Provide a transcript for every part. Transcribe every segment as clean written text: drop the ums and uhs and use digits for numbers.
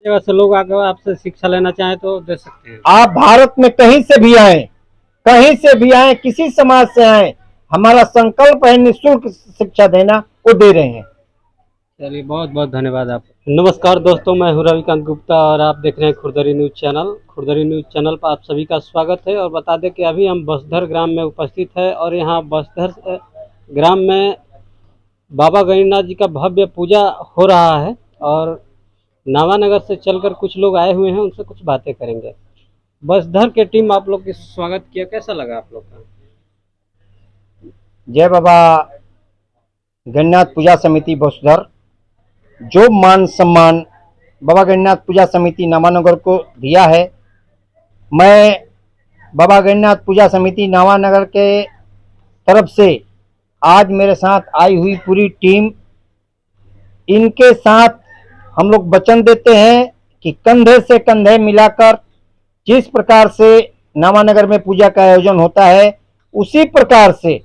जगह से लोग आकर आपसे शिक्षा लेना चाहें तो दे सकते हैं। आप भारत में कहीं से भी आए, कहीं से भी आए, किसी समाज से आए, हमारा संकल्प है निःशुल्क शिक्षा देना, वो दे रहे हैं। चलिए, बहुत बहुत धन्यवाद आप। नमस्कार दोस्तों, मैं हूं रविकांत गुप्ता और आप देख रहे हैं खुरदरी न्यूज चैनल। खुरदरी न्यूज चैनल पर आप सभी का स्वागत है। और बता दें कि अभी हम बसधर ग्राम में उपस्थित है और यहाँ बसधर ग्राम में बाबा गणिनाथ जी का भव्य पूजा हो रहा है और नावानगर से चलकर कुछ लोग आए हुए हैं, उनसे कुछ बातें करेंगे। बसधर के टीम आप लोग की स्वागत किया, कैसा लगा आप लोग का? जय बाबा गणिनाथ पूजा समिति बसधर, जो मान सम्मान बाबा गणिनाथ पूजा समिति नावानगर को दिया है, मैं बाबा गणिनाथ पूजा समिति नावानगर के तरफ से आज मेरे साथ आई हुई पूरी टीम, इनके साथ हम लोग वचन देते हैं कि कंधे से कंधे मिलाकर जिस प्रकार से नावानगर में पूजा का आयोजन होता है, उसी प्रकार से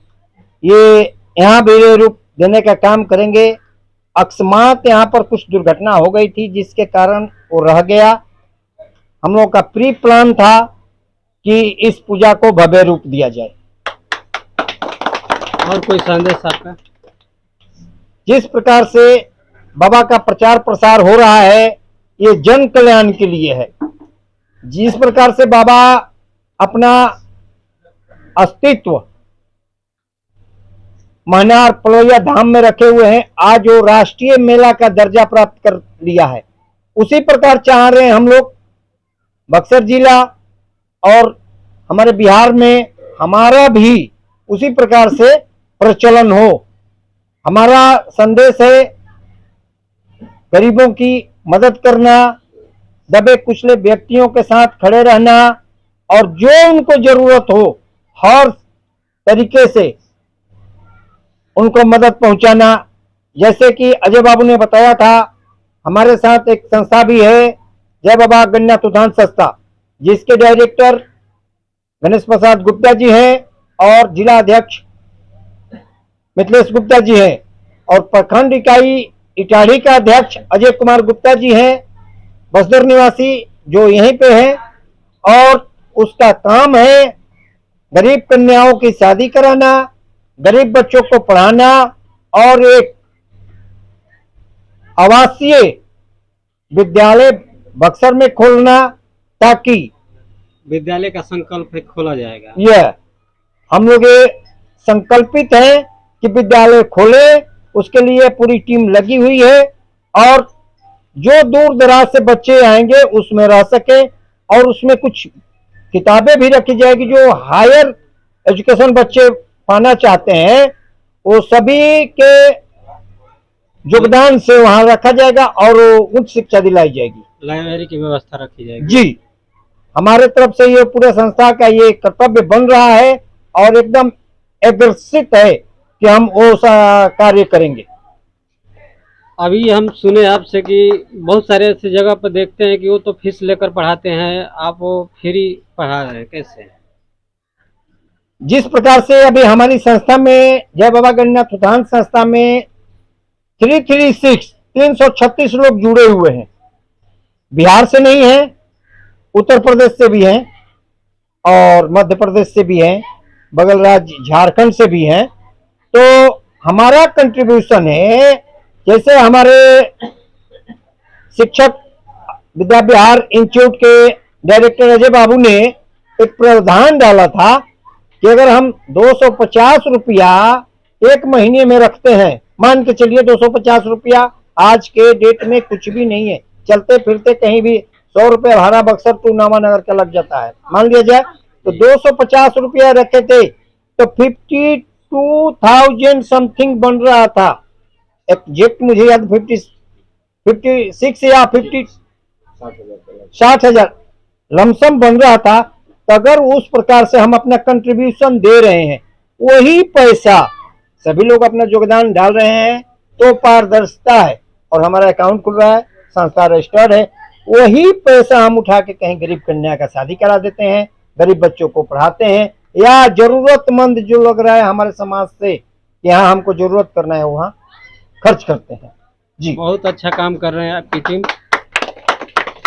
ये यहाँ भी रूप देने का काम करेंगे। अकस्मात यहाँ पर कुछ दुर्घटना हो गई थी जिसके कारण वो रह गया। हम लोग का प्री प्लान था कि इस पूजा को भव्य रूप दिया जाए। और कोई संदेश आपका? जिस प्रकार से बाबा का प्रचार प्रसार हो रहा है, ये जन कल्याण के लिए है। जिस प्रकार से बाबा अपना अस्तित्व महनार पलोया धाम में रखे हुए हैं, आज वो राष्ट्रीय मेला का दर्जा प्राप्त कर लिया है, उसी प्रकार चाह रहे हैं हम लोग बक्सर जिला और हमारे बिहार में हमारा भी उसी प्रकार से प्रचलन हो। हमारा संदेश है गरीबों की मदद करना, दबे कुचले व्यक्तियों के साथ खड़े रहना और जो उनको जरूरत हो हर तरीके से उनको मदद पहुंचाना। जैसे कि अजय बाबू ने बताया था, हमारे साथ एक संस्था भी है, जय बाबा गणिनाथ उत्थान संस्था, जिसके डायरेक्टर गणेश प्रसाद गुप्ता जी हैं और जिला अध्यक्ष मिथिलेश गुप्ता जी हैं और प्रखंड इकाई इटाढ़ी का अध्यक्ष अजय कुमार गुप्ता जी हैं, बसधर निवासी जो यहीं पे हैं। और उसका काम है गरीब कन्याओं की शादी कराना, गरीब बच्चों को पढ़ाना और एक आवासीय विद्यालय बक्सर में खोलना, ताकि विद्यालय का संकल्प खोला जाएगा। यह हम लोग ये संकल्पित हैं कि विद्यालय खोले, उसके लिए पूरी टीम लगी हुई है और जो दूर दराज से बच्चे आएंगे उसमें रह सके और उसमें कुछ किताबें भी रखी जाएगी। जो हायर एजुकेशन बच्चे पाना चाहते हैं वो सभी के योगदान से वहां रखा जाएगा और उच्च शिक्षा दिलाई जाएगी। लाइब्रेरी की व्यवस्था रखी जाएगी। जी, हमारे तरफ से ये पूरे संस्था का ये कर्तव्य बन रहा है और एकदम अग्रसित है कि हम वो कार्य करेंगे। अभी हम सुने आपसे कि बहुत सारे ऐसे जगह पर देखते हैं कि वो तो फीस लेकर पढ़ाते हैं, आप वो फ्री पढ़ा रहे हैं, कैसे? जिस प्रकार से अभी हमारी संस्था में जय बाबा गणिनाथ उत्थान संस्था में 336 लोग जुड़े हुए हैं। बिहार से नहीं है, उत्तर प्रदेश से भी हैं और मध्य प्रदेश से भी हैं, बगल राज्य झारखंड से भी हैं। तो हमारा कंट्रीब्यूशन है, जैसे हमारे शिक्षक विद्या विहार इंस्टीट्यूट के डायरेक्टर अजय बाबू ने एक प्रावधान डाला था कि अगर हम 250 रुपया एक महीने में रखते हैं, मान के चलिए 250 रुपया आज के डेट में कुछ भी नहीं है, चलते फिरते कहीं भी 100 रुपया भाड़ा बक्सर टू नावानगर का लग जाता है, मान लिया जाए तो 250 रुपया रखे थे तो 52,000 समथिंग बन रहा था। एग्जैक्ट मुझे याद 56 या 60,000 लमसम बन रहा था। तो अगर उस प्रकार से हम अपना कंट्रीब्यूशन दे रहे हैं, वही पैसा सभी लोग अपना योगदान डाल रहे हैं, तो पारदर्शिता है और हमारा अकाउंट खुल रहा है, संस्था रजिस्टर्ड है, वही पैसा हम उठा के कहीं गरीब कन्या का शादी करा देते हैं, गरीब बच्चों को पढ़ाते हैं, या जरूरतमंद जो लग रहा है हमारे समाज से यहाँ हमको जरूरत करना है वहाँ खर्च करते हैं। जी, बहुत अच्छा काम कर रहे हैं आपकी टीम।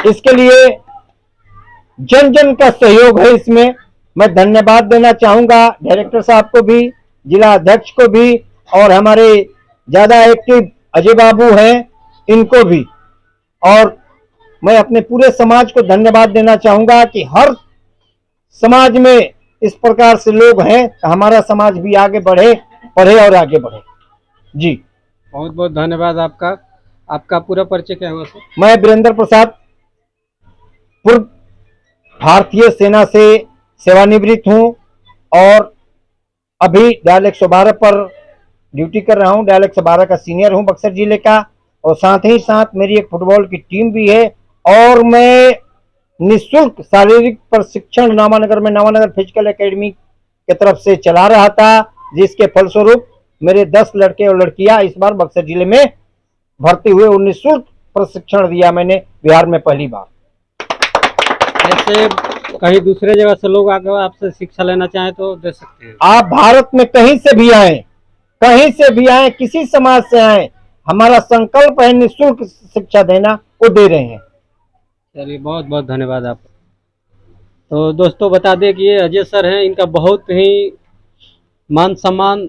इसके लिए जन जन का सहयोग है। इसमें मैं धन्यवाद देना चाहूंगा डायरेक्टर साहब को भी, जिला अध्यक्ष को भी, और हमारे ज्यादा एक्टिव अजय बाबू हैं इनको भी। और मैं अपने पूरे समाज को धन्यवाद देना चाहूंगा कि हर समाज में इस प्रकार से लोग हैं तो हमारा समाज भी आगे बढ़े, पढ़े और आगे बढ़े। जी बहुत बहुत धन्यवाद आपका। आपका पूरा परिचय क्या हुआ सर? मैं वीरेंद्र प्रसाद, पूर्व भारतीय सेना से सेवानिवृत्त हूं और अभी डायल 112 पर ड्यूटी कर रहा हूं। डायल 112 का सीनियर हूं बक्सर जिले का, और साथ ही साथ मेरी एक फुटबॉल की टीम भी है। और मैं निःशुल्क शारीरिक प्रशिक्षण नावानगर में नावानगर फिजिकल एकेडमी की तरफ से चला रहा था, जिसके फलस्वरूप मेरे 10 लड़के और लड़कियां इस बार बक्सर जिले में भर्ती हुए और निःशुल्क प्रशिक्षण दिया मैंने बिहार में पहली बार। ऐसे कहीं दूसरे जगह से लोग आकर आपसे शिक्षा लेना चाहें तो दे सकते हैं? आप भारत में कहीं से भी आए, कहीं से भी आए, किसी समाज से आए, हमारा संकल्प है निःशुल्क शिक्षा देना, वो दे रहे हैं। चलिए बहुत बहुत धन्यवाद आप। तो दोस्तों बता दें कि ये अजय सर हैं, इनका बहुत ही मान सम्मान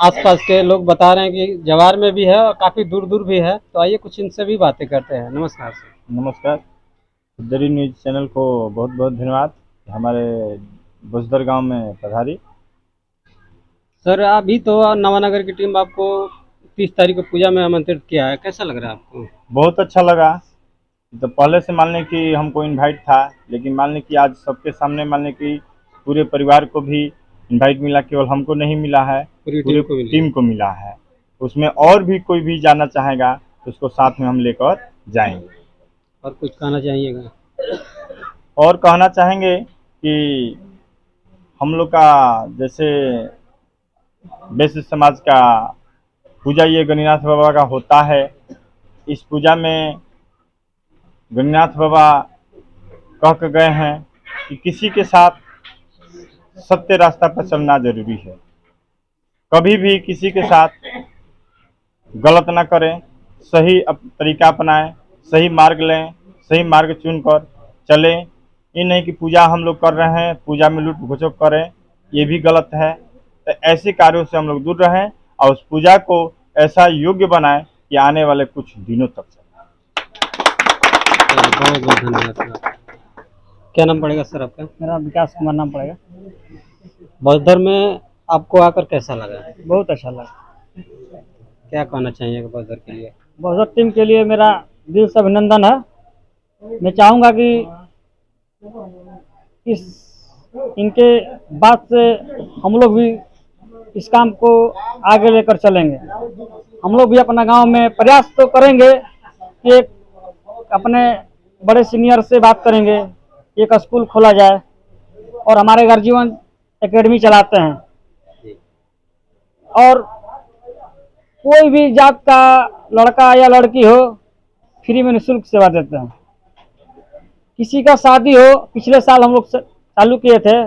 आसपास के लोग बता रहे हैं कि जवार में भी है और काफ़ी दूर दूर भी है। तो आइए कुछ इनसे भी बातें करते हैं। नमस्कार सर। नमस्कार। खुर्दरी न्यूज़ चैनल को बहुत बहुत धन्यवाद, हमारे बसदर गांव में पधारी। सर अभी तो नवानगर की टीम आपको 30 तारीख को पूजा में आमंत्रित किया है, कैसा लग रहा है आपको? बहुत अच्छा लगा। तो पहले से मान लें कि हमको इनवाइट था, लेकिन मान लें कि आज सबके सामने मान लें कि पूरे परिवार को भी इनवाइट मिला, केवल हमको नहीं मिला है, पूरे टीम को मिला है। उसमें और भी कोई भी जाना चाहेगा तो उसको साथ में हम लेकर जाएंगे। और कुछ कहना चाहिएगा? और कहना चाहेंगे कि हम लोग का जैसे वैश्य समाज का पूजा ये गणिनाथ बाबा का होता है। इस पूजा में गणिनाथ बाबा कह के गए हैं कि किसी के साथ सत्य रास्ता पर चलना जरूरी है। कभी भी किसी के साथ गलत ना करें, सही तरीका अपनाएं, सही मार्ग लें, सही मार्ग चुनकर चलें। ये नहीं कि पूजा हम लोग कर रहे हैं, पूजा में लूट घुसक करें, ये भी गलत है। तो ऐसे कार्यों से हम लोग दूर रहें और उस पूजा को ऐसा योग्य बनाएं कि आने वाले कुछ दिनों तक चले। बहुत बहुत धन्यवाद सर। क्या नाम पड़ेगा सर आपका? मेरा विकास कुमार नाम पड़ेगा। बसदर में आपको आकर कैसा लगा? बहुत अच्छा लगा। क्या कहना चाहिए बसदर के लिए? बसदर टीम के लिए मेरा दिल से अभिनंदन है। मैं चाहूँगा कि इनके बात से हम लोग भी इस काम को आगे लेकर चलेंगे। हम लोग भी अपना गांव में प्रयास तो करेंगे कि अपने बड़े सीनियर से बात करेंगे, एक स्कूल खोला जाए और हमारे गर्जीवन एकेडमी चलाते हैं। और कोई भी जात का लड़का या लड़की हो, फ्री में निःशुल्क सेवा देते हैं। किसी का शादी हो, पिछले साल हम लोग चालू किए थे,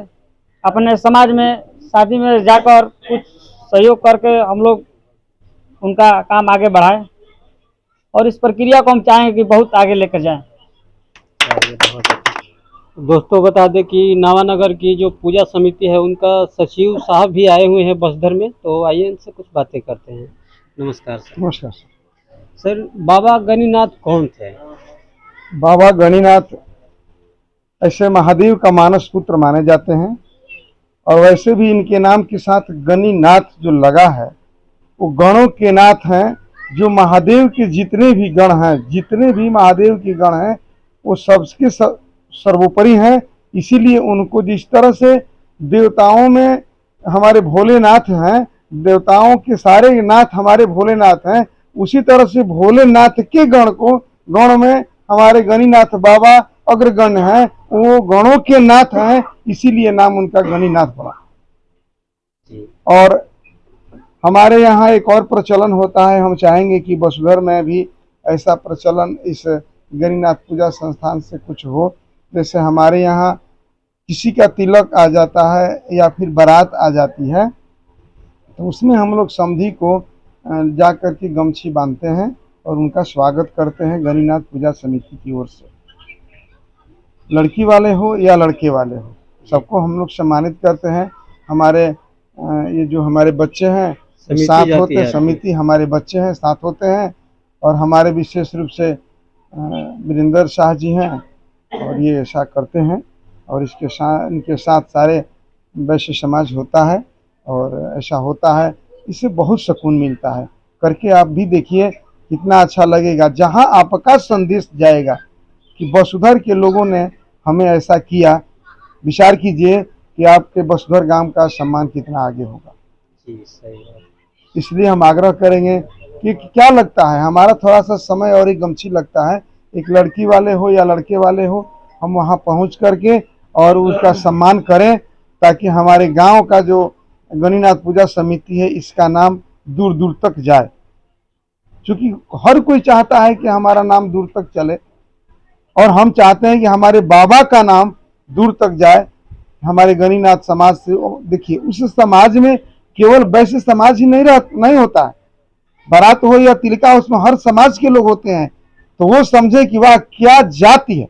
अपने समाज में शादी में जाकर कुछ सहयोग करके हम लोग उनका काम आगे बढ़ाएं और इस प्रक्रिया को हम चाहेंगे कि बहुत आगे लेकर जाएं। दोस्तों बता दें कि नावानगर की जो पूजा समिति है उनका सचिव साहब भी आए हुए हैं बसदर में, तो आइए इनसे कुछ बातें करते हैं। नमस्कार सर। नमस्कार सर, बाबा गणिनाथ कौन थे? बाबा गणिनाथ ऐसे महादेव का मानस पुत्र माने जाते हैं, और वैसे भी इनके नाम के साथ गणिनाथ जो लगा है वो गणों के नाथ हैं। जो महादेव के जितने भी गण हैं, जितने भी महादेव के गण हैं, वो सबके सर्वोपरि हैं। इसीलिए उनको जिस तरह से देवताओं में हमारे भोलेनाथ हैं, देवताओं के सारे नाथ हमारे भोलेनाथ हैं, उसी तरह से भोलेनाथ के गण में हमारे गणिनाथ बाबा अग्रगण्य हैं। वो गणों के नाथ हैं, इसीलिए नाम उनका गणिनाथ पड़ा। और हमारे यहाँ एक और प्रचलन होता है, हम चाहेंगे कि बसुधर में भी ऐसा प्रचलन इस गणिनाथ पूजा संस्थान से कुछ हो। जैसे हमारे यहाँ किसी का तिलक आ जाता है या फिर बारात आ जाती है, तो उसमें हम लोग समधी को जा कर के गमछी बांधते हैं और उनका स्वागत करते हैं गणिनाथ पूजा समिति की ओर से। लड़की वाले हो या लड़के वाले हो, सबको हम लोग सम्मानित करते हैं। हमारे ये जो हमारे बच्चे हैं समिति साथ जाती होते है हैं, समिति हमारे बच्चे हैं साथ होते हैं, और हमारे विशेष रूप से वीरेंद्र शाह जी हैं और ये ऐसा करते हैं, और इनके साथ सारे वैश्य समाज होता है और ऐसा होता है, इससे बहुत सुकून मिलता है। करके आप भी देखिए कितना अच्छा लगेगा। जहां आपका संदेश जाएगा कि वसुधर के लोगों ने हमें ऐसा किया, विचार कीजिए कि आपके वसुधर गांव का सम्मान कितना आगे होगा। जी सही बात। इसलिए हम आग्रह करेंगे कि क्या लगता है, हमारा थोड़ा सा समय और एक गमछी लगता है, एक लड़की वाले हो या लड़के वाले हो, हम वहां पहुंच करके और उसका सम्मान करें, ताकि हमारे गांव का जो गणिनाथ पूजा समिति है इसका नाम दूर दूर तक जाए। क्योंकि हर कोई चाहता है कि हमारा नाम दूर तक चले, और हम चाहते हैं कि हमारे बाबा का नाम दूर तक जाए। हमारे गणिनाथ समाज से देखिए, उस समाज में केवल वैश्य समाज ही नहीं होता है, बारात हो या तिलका, उसमें हर समाज के लोग होते हैं। तो वो समझे कि वाह क्या जाति है,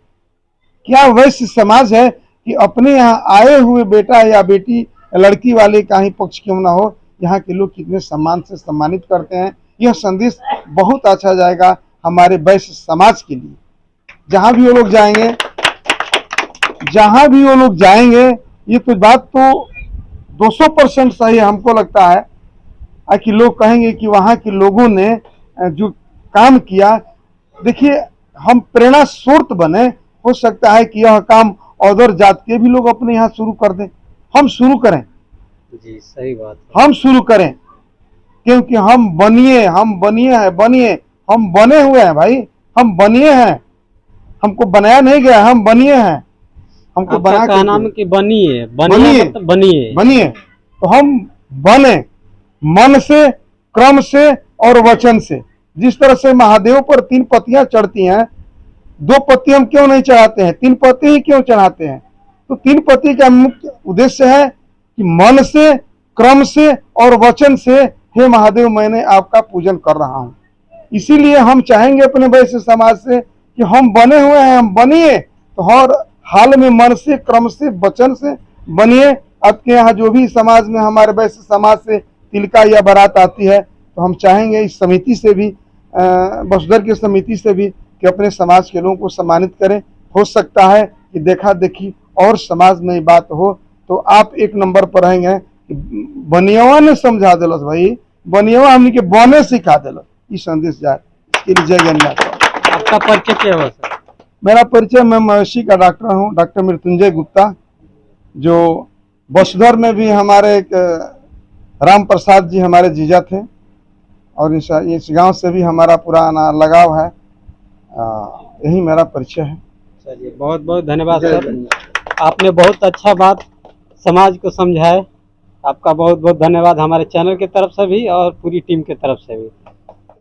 क्या वैश्य समाज है, कि अपने यहाँ आए हुए बेटा या बेटी, लड़की वाले का ही पक्ष क्यों ना हो, यहाँ के लोग कितने सम्मान से सम्मानित करते हैं। यह संदेश बहुत अच्छा जाएगा हमारे वैश्य समाज के लिए। जहां भी वो लोग जाएंगे, ये तो बात तो 200% सही हमको लगता है, कि लोग कहेंगे कि वहां के लोगों ने जो काम किया, देखिए हम प्रेरणा स्रोत बने। हो सकता है कि यह काम अदर जात के भी लोग अपने यहाँ शुरू कर दें, हम शुरू करें। जी सही बात है। हम शुरू करें, क्योंकि हम बनिए हम बने हुए हैं भाई, हम बनिए हैं, हमको बनाया नहीं गया, हम बनिए हैं, हमको आपका बना कहना है कि बनिए मतलब बनिए। तो हम बने मन से, क्रम से और वचन से। जिस तरह से महादेव पर 3 पत्तियां चढ़ती हैं, 2 पत्ती हम क्यों नहीं चढ़ाते हैं, 3 पत्ती ही क्यों चढ़ाते हैं? तो 3 पत्ती का मुख्य उद्देश्य है कि मन से, क्रम से और वचन से, हे महादेव मैंने आपका पूजन कर रहा हूं। इसीलिए हम चाहेंगे अपने वैश्य समाज से कि हम बने हुए हैं, हम बनिए। तो हर हाल में मन से, क्रम से, वचन से बनिए। आपके यहाँ जो भी समाज में हमारे वैश्य समाज से तिलका या बारात आती है, तो हम चाहेंगे इस समिति से भी, वसुधर की समिति से भी, कि अपने समाज के लोगों को सम्मानित करें। हो सकता है कि देखा देखी और समाज में बात हो तो आप एक नंबर पर रहेंगे कि बनियावा ने समझा दिलस भाई, बनियावा हमने के बने सिखा दिलस। ये संदेश जाए, इसके लिए जय गणनाथ। आपका परिचय क्या हुआ सर? मेरा परिचय, मैं मवेशी का डॉक्टर हूँ, डॉक्टर मृत्युंजय गुप्ता, जो वसुधर में भी हमारे एक राम प्रसाद जी हमारे जीजा थे, और इस गांव से भी हमारा पुराना लगाव है। यही मेरा परिचय है। चलिए बहुत बहुत धन्यवाद सर, आपने बहुत अच्छा बात समाज को समझाए। आपका बहुत बहुत धन्यवाद हमारे चैनल की तरफ से भी और पूरी टीम की तरफ से भी।